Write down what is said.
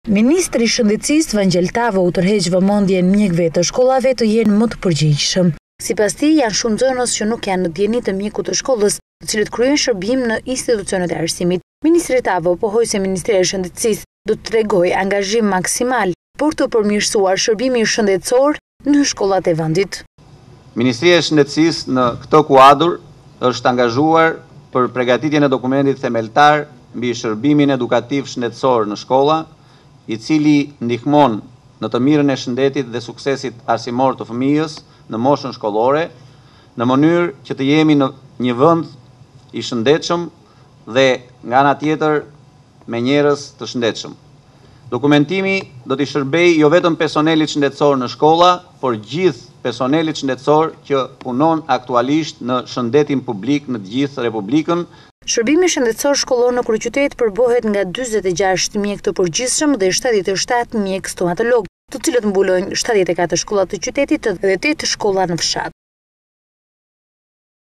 Ministri i Shëndetësisë Vangjel Tavo u tërheq vëmendjen mjekëve të shkollave të jenë më të përgjegjshëm. Sipas tij, janë shumë nxënës që nuk janë në dieni të mjekut të shkollës, të cilët kryejnë shërbim në institucionet e arsimit. Ministri Tavo pohoi se Ministria e Shëndetësisë do të tregojë angazhim maksimal për të përmirësuar shërbimin shëndetësor në shkollat e vendit. Ministria e Shëndetësisë në këtë kuadër është angazhuar për përgatitjen e dokumentit themeltar mbi shërbimin edukativ shëndetësor në shkolla, i cili ndihmon në të mirën e shëndetit dhe suksesit arsimor të fëmijës në moshën shkollore, në mënyrë që të jemi në një vend i shëndetshëm dhe nga ana tjetër me njerëz të shëndetshëm. Dokumentimi do t'i shërbejë jo vetëm personelit shëndetësor në shkolla, por gjithë personelit shëndetësor që punon aktualisht në shëndetin publik në të gjithë Republikën. Shërbimi shëndetësor shkollor në kryeqytet përbohet nga 46 mjek të përgjithshëm dhe 77 mjek stomatolog, të cilët mbulojnë 74 shkolla të qytetit dhe 8 shkolla në fshat.